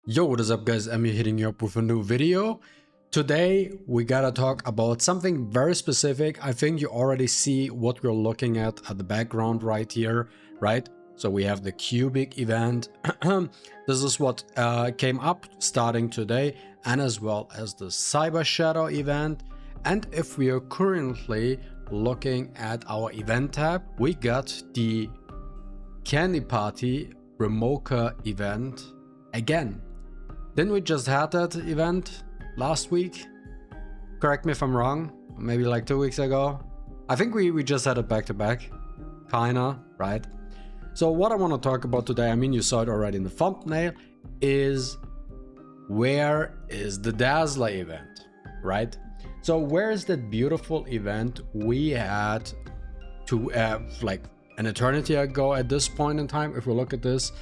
Yo, what is up guys, I'm hitting you up with a new video. Today we gotta talk about something very specific. I think you already see what we're looking at the background right here, right? So we have the Cubic event. This is what came up starting today, and as well as the Cyber Shadow event. And if we are currently looking at our event tab, we got the Candy Party Remoka event again. Didn't we just had that event last week? Correct me if I'm wrong, maybe like 2 weeks ago. I think we just had it back to back, kinda, right? So what I want to talk about today, I mean you saw it already in the thumbnail, is where is the Dazzler event, right? So where is that beautiful event we had to like an eternity ago at this point in time? If we look at this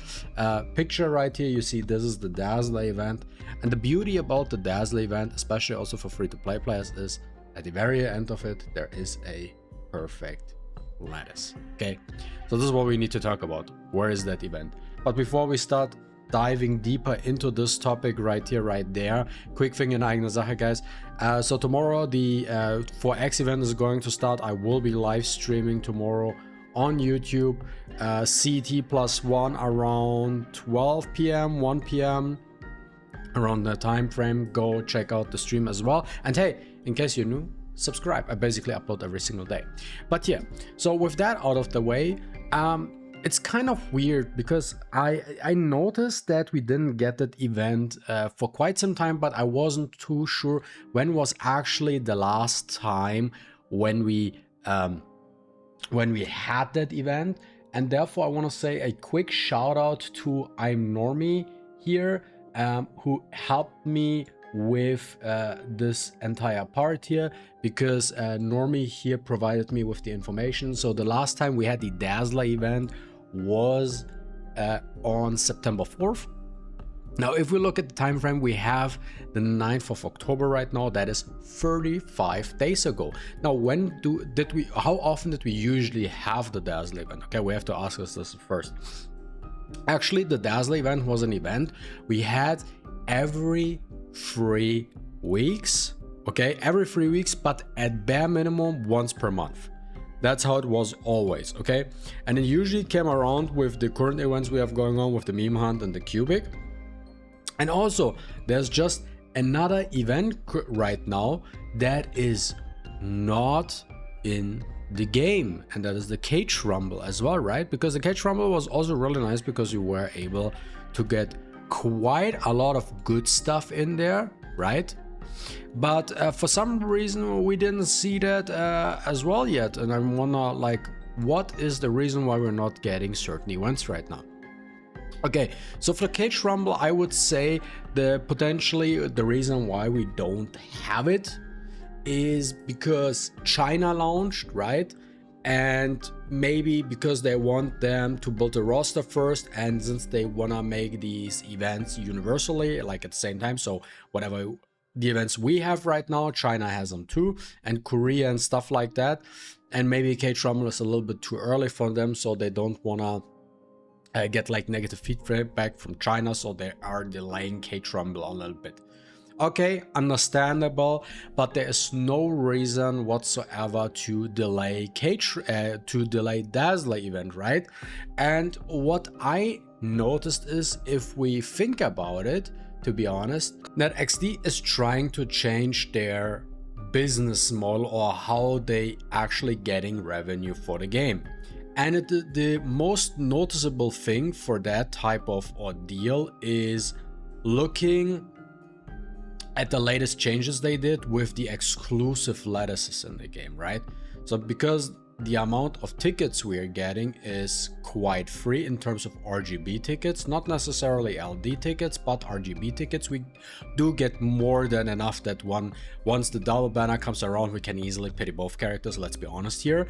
picture right here, you see this is the Dazzler event. And the beauty about the Dazzler event, especially also for free-to-play players, is at the very end of it, there is a perfect lattice. Okay, so this is what we need to talk about. Where is that event? But before we start diving deeper into this topic right here, right there, quick thing in eigener Sache, guys. So tomorrow the 4X event is going to start. I will be live streaming tomorrow on YouTube, CT+1 around 12 p.m, 1 p.m, around the time frame. Go check out the stream as well. And hey, in case you're new, subscribe. I basically upload every single day. But yeah, so with that out of the way, it's kind of weird because I noticed that we didn't get that event for quite some time, but I wasn't too sure when was actually the last time when we had that event. And therefore I want to say a quick shout out to I'm Normie here, who helped me with this entire part here, because Normie here provided me with the information. So the last time we had the Dazzler event was on September 4th. Now, if we look at the time frame, we have the 9th of October right now. That is 35 days ago. Now, how often did we usually have the Dazzler event? Okay, we have to ask us this first. Actually, the Dazzler event was an event we had every 3 weeks. Okay, every 3 weeks, but at bare minimum once per month. That's how it was always, okay? And it usually came around with the current events we have going on with the meme hunt and the Cubic. And also, there's just another event right now that is not in the game, and that is the Cage Rumble as well, right? Because the Cage Rumble was also really nice because you were able to get quite a lot of good stuff in there, right? But for some reason we didn't see that as well yet, and I wonder, like, what is the reason why we're not getting certain events right now? Okay, so for the Cage Rumble, I would say potentially the reason why we don't have it is because China launched, right? And maybe because they want them to build a roster first, and since they wanna make these events universally, like at the same time, so whatever the events we have right now, China has them too, and Korea and stuff like that. And maybe Cage Rumble is a little bit too early for them, so they don't wanna get like negative feedback from China, so they are delaying Cage Rumble a little bit. Okay, understandable, but there is no reason whatsoever to delay Dazzler event, right? And what I noticed is, if we think about it, to be honest, that XD is trying to change their business model, or how they actually getting revenue for the game. And the most noticeable thing for that type of ordeal is looking at the latest changes they did with the exclusive lattices in the game, right? So because the amount of tickets we are getting is quite free in terms of RGB tickets, not necessarily LD tickets, but RGB tickets, we do get more than enough that once the double banner comes around, we can easily pity both characters, let's be honest here.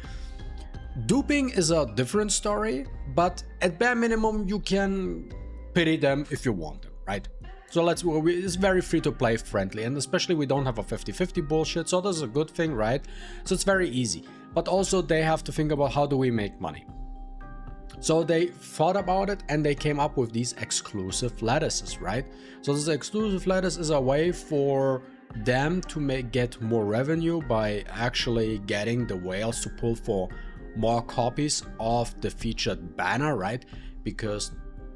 Duping is a different story, but at bare minimum you can pity them if you want them, right? So it's very free to play friendly, and especially we don't have a 50-50 bullshit, so this is a good thing, right? So it's very easy. But also they have to think about, how do we make money? So they thought about it and they came up with these exclusive lettuces, right? So this exclusive lettuce is a way for them to get more revenue by actually getting the whales to pull for more copies of the featured banner, right? Because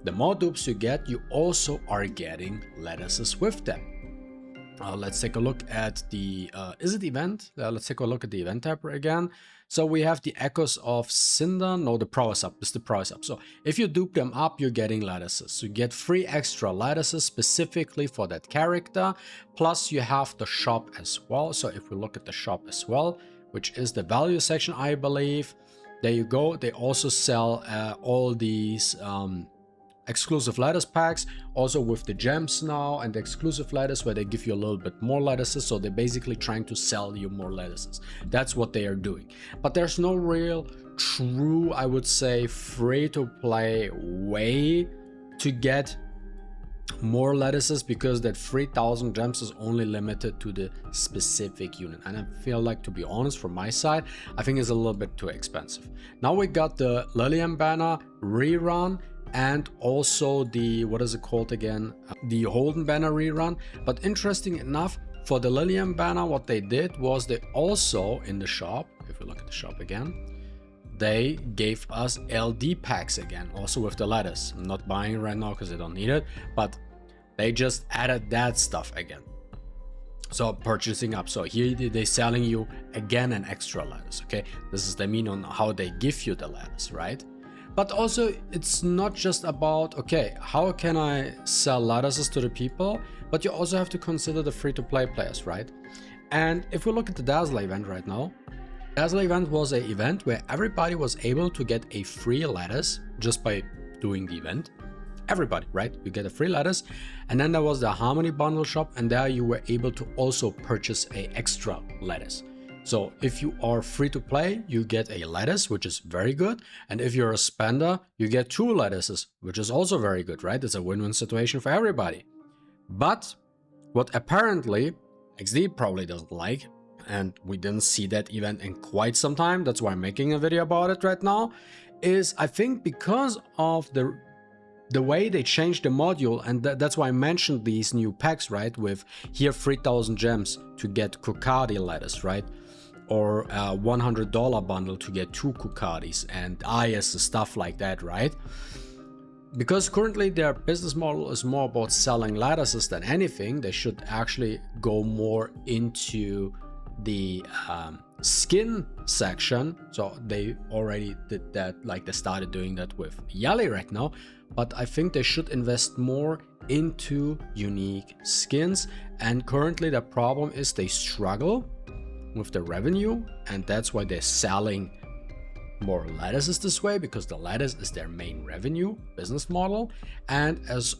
the more dupes you get, you also are getting lettuces with them. Let's take a look at the is it event? Let's take a look at the event tab again. So we have the Echoes of Cinder. No, the Prowess up. It's the Prowess up. So if you dupe them up, you're getting lettuces. So you get 3 extra lettuces specifically for that character. Plus you have the shop as well. So if we look at the shop as well, which is the value section, I believe. There you go. They also sell all these exclusive lettuce packs, also with the gems now, and the exclusive lettuce where they give you a little bit more lettuces. So they're basically trying to sell you more lettuces. That's what they are doing. But there's no real true, I would say, free-to-play way to get more lettuces, because that 3000 gems is only limited to the specific unit, and I feel like, to be honest, from my side, I think it's a little bit too expensive. Now we got the Lillian banner rerun, and also the, what is it called again, the Holden banner rerun. But interesting enough, for the Lillian banner, what they did was they also, in the shop, if we look at the shop again, they gave us LD packs again, also with the lettuce. I'm not buying it right now because I don't need it, but they just added that stuff again. So purchasing up. So here they're selling you again an extra lettuce. Okay, this is the mean on how they give you the lettuce, right? But also it's not just about, okay, how can I sell lettuces to the people, but you also have to consider the free-to-play players, right? And if we look at the Dazzler event right now, Dazzler event was an event where everybody was able to get a free lettuce just by doing the event. Everybody, right? You get a free lettuce. And then there was the Harmony bundle shop, and there you were able to also purchase a extra lettuce. So if you are free to play, you get a lettuce, which is very good. And if you're a spender, you get 2 lettuces, which is also very good, right? It's a win-win situation for everybody. But what apparently XD probably doesn't like, and we didn't see that event in quite some time, that's why I'm making a video about it right now, is I think because of the way they changed the module, and that's why I mentioned these new packs, right? With here 3000 gems to get Kukadi lettuce, right? Or a $100 bundle to get 2 Kukadis and IS stuff like that, right? Because currently their business model is more about selling lettuces than anything, they should actually go more into the skin section. So they already did that, like they started doing that with Yali right now, but I think they should invest more into unique skins. And currently the problem is they struggle with the revenue, and that's why they're selling more lettuces this way, because the lettuce is their main revenue business model. And as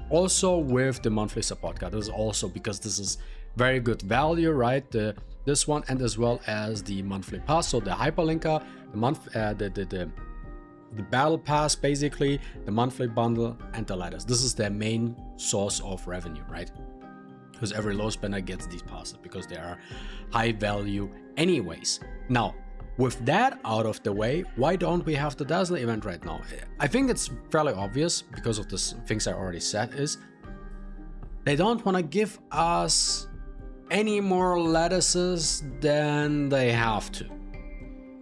also with the monthly support card, this is also because this is very good value, right? This one, and as well as the monthly pass. So the hyperlinker, the battle pass, basically the monthly bundle, and the lettuce. This is their main source of revenue, right? Because every low spender gets these passes because they are high value anyways. Now, with that out of the way, why don't we have the Dazzler event right now? I think it's fairly obvious because of the things I already said, is they don't want to give us any more lettuces than they have to.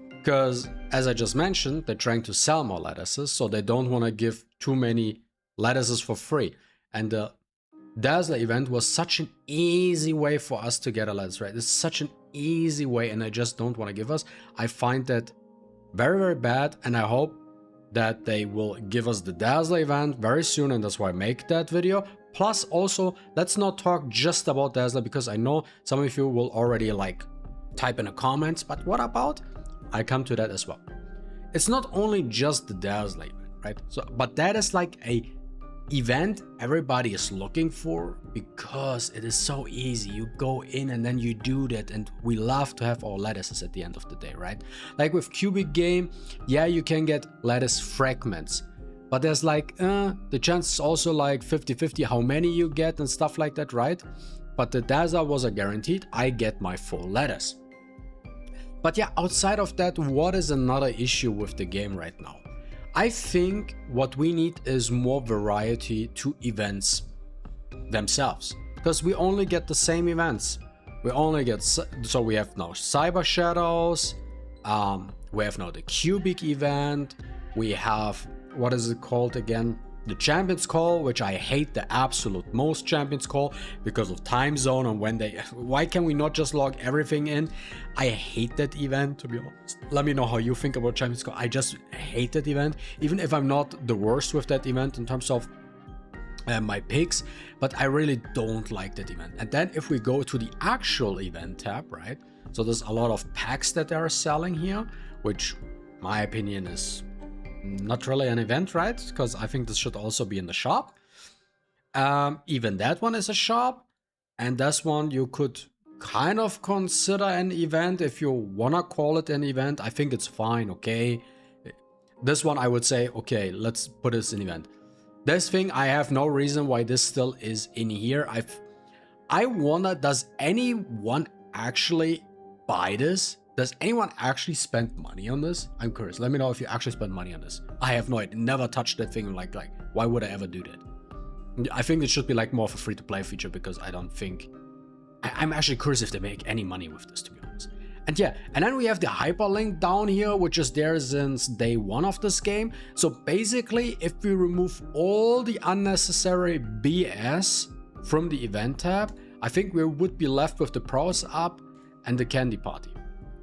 Because as I just mentioned, they're trying to sell more lettuces, so they don't want to give too many lettuces for free. And the Dazzler event was such an easy way for us to get a lettuce, right? It's such an easy way, and I just don't want to give us. I find that very, very bad, and I hope that they will give us the Dazzler event very soon, and that's why I make that video. Plus, also, let's not talk just about Dazzler, because I know some of you will already like type in the comments, but what about? I come to that as well. It's not only just the Dazzler event, right? So, but that is like a event everybody is looking for, because it is so easy. You go in and then you do that, and we love to have our lettuces at the end of the day, right? Like with cubic game, yeah, you can get lettuce fragments, but there's like the chance is also like 50-50 how many you get and stuff like that, right? But the Dazzler was a guaranteed, I get my full lettuce. But yeah, outside of that, what is another issue with the game right now? I think what we need is more variety to events themselves, because we only get the same events. We only get, so we have now Cyber Shadows, we have now the Cubic event, we have, what is it called again? The Champions Call, which I hate the absolute most, Champions Call, because of time zone and when they, why can we not just log everything in? I hate that event, to be honest. Let me know how you think about Champions Call. I just hate that event, even if I'm not the worst with that event in terms of my picks, but I really don't like that event. And then if we go to the actual event tab, right? So there's a lot of packs that they are selling here, which my opinion is not really an event, right? Because I think this should also be in the shop. Even that one is a shop, and this one you could kind of consider an event if you wanna call it an event. I think it's fine, okay. This one I would say, okay, let's put this in event. This thing, I have no reason why this still is in here. I wonder, does anyone actually buy this? Does anyone actually spend money on this? I'm curious. Let me know if you actually spend money on this. I have no idea. Never touched that thing. Like, why would I ever do that? I think it should be like more of a free-to-play feature, because I don't think... I'm actually curious if they make any money with this, to be honest. And yeah, and then we have the hyperlink down here, which is there since day one of this game. So basically, if we remove all the unnecessary BS from the event tab, I think we would be left with the Pros Up and the Candy Party,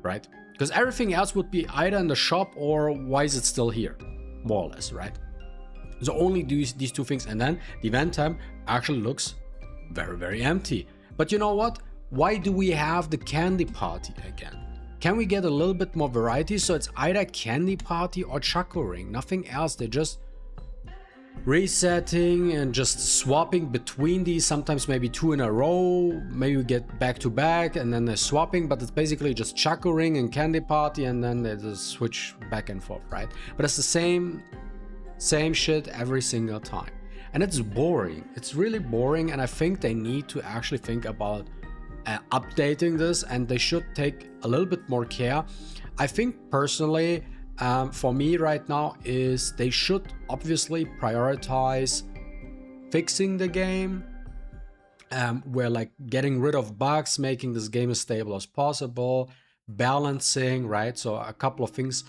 right? Because everything else would be either in the shop or why is it still here, more or less, right? So only these two things, and then the event tab actually looks very, very empty. But you know what? Why do we have the Candy Party again? Can we get a little bit more variety? So it's either Candy Party or Choco Ring, nothing else. They're just resetting and just swapping between these, sometimes maybe two in a row, maybe we get back to back and then they're swapping, but it's basically just Choco Ring and Candy Party, and then they just switch back and forth, right? But it's the same shit every single time, and it's boring. It's really boring, and I think they need to actually think about updating this, and they should take a little bit more care. I think personally, for me right now, is they should obviously prioritize fixing the game, where like getting rid of bugs, making this game as stable as possible, balancing, right? So a couple of things,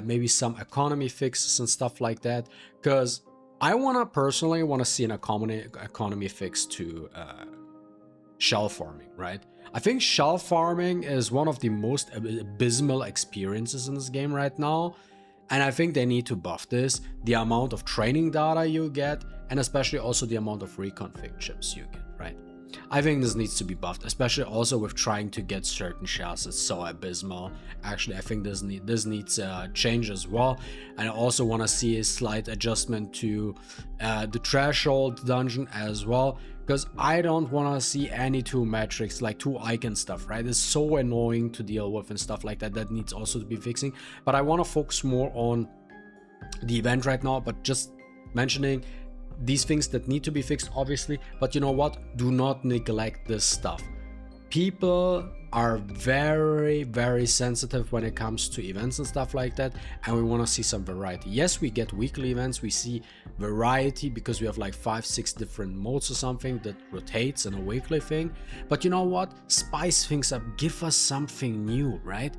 maybe some economy fixes and stuff like that, because I personally want to see an economy fix to shell farming, right? I think shell farming is one of the most abysmal experiences in this game right now, and I think they need to buff this. The amount of training data you get, and especially also the amount of reconfig chips you get, right? I think this needs to be buffed, especially also with trying to get certain shells. It's so abysmal. Actually, I think this needs change as well. And I also want to see a slight adjustment to the threshold dungeon as well, because I don't want to see any two metrics, like two icon stuff, right? It's so annoying to deal with and stuff like that. That needs also to be fixing. But I want to focus more on the event right now, but just mentioning these things that need to be fixed, obviously. But you know what? Do not neglect this stuff. People are very, very sensitive when it comes to events and stuff like that, and we want to see some variety. Yes, we get weekly events, we see variety because we have like 5-6 different modes or something that rotates in a weekly thing. But you know what? Spice things up, give us something new, right?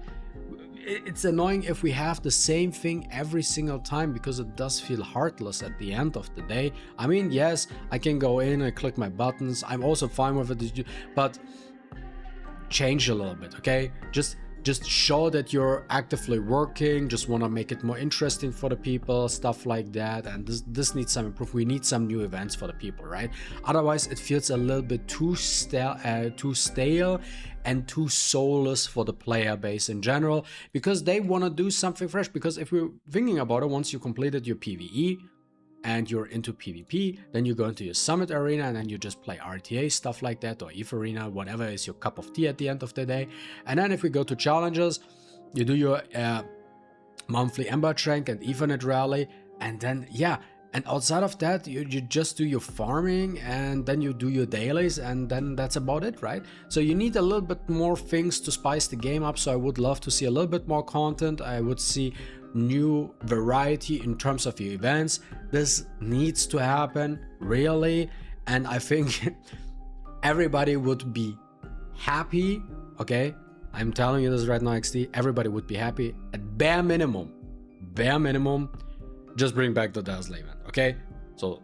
It's annoying if we have the same thing every single time, because it does feel heartless at the end of the day. I mean, yes, I can go in and click my buttons, I'm also fine with it, but change a little bit, okay? Just show that you're actively working, just want to make it more interesting for the people, stuff like that. And this needs some improvement. We need some new events for the people, right? Otherwise it feels a little bit too stale and too soulless for the player base in general, because they want to do something fresh. Because if we're thinking about it, once you completed your PvE and you're into PvP, then you go into your Summit Arena and then you just play RTA, stuff like that, or EVE Arena, whatever is your cup of tea at the end of the day. And then if we go to challenges, you do your monthly Ember Trank and Ethernet Rally, and then yeah, And outside of that, you just do your farming and then you do your dailies, and then that's about it, right? So you need a little bit more things to spice the game up. So I would love to see a little bit more content. I would see new variety in terms of your events. This needs to happen, really. And I think everybody would be happy, okay? I'm telling you this right now, XD. Everybody would be happy. At bare minimum, just bring back the Dazzler event, okay? So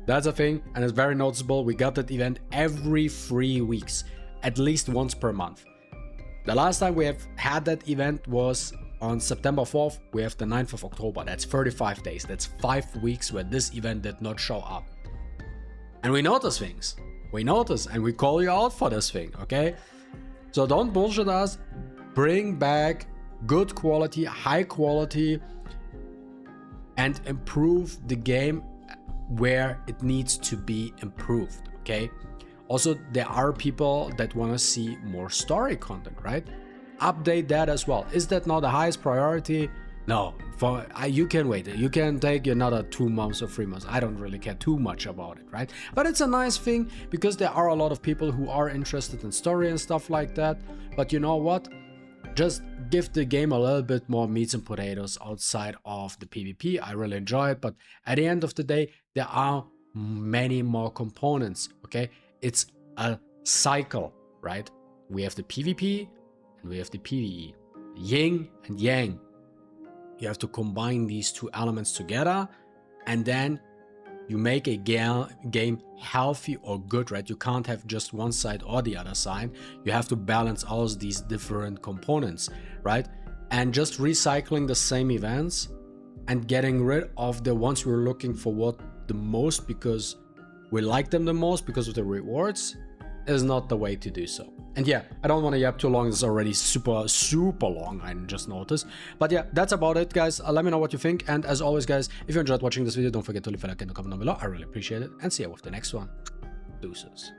that's a thing, and it's very noticeable. We got that event every 3 weeks, at least once per month. The last time we have had that event was on September 4th. We have the 9th of October. That's 35 days. That's 5 weeks where this event did not show up. And we notice things. We notice, and we call you out for this thing, okay? So don't bullshit us. Bring back good quality, high quality, and improve the game where it needs to be improved, okay? Also, there are people that want to see more story content, right? Update that as well. Is that not the highest priority? No, you can wait. You can take another 2 months or 3 months. I don't really care too much about it, right? But it's a nice thing because there are a lot of people who are interested in story and stuff like that. But you know what? Just give the game a little bit more meats and potatoes outside of the PvP. I really enjoy it, but at the end of the day, there are many more components, okay? It's a cycle, right? We have the PvP and we have the PvE. Yin and yang. You have to combine these two elements together, and then you make a game healthy or good, right? You can't have just one side or the other side. You have to balance all of these different components, right? And just recycling the same events and getting rid of the ones we're looking forward the most because we like them the most because of the rewards is not the way to do so. And yeah, I don't want to yap too long. It's already super long, I just noticed. But yeah, that's about it, guys. Let me know what you think. And as always, guys, if you enjoyed watching this video, don't forget to leave a like and a comment down below. I really appreciate it. And see you with the next one. Deuces.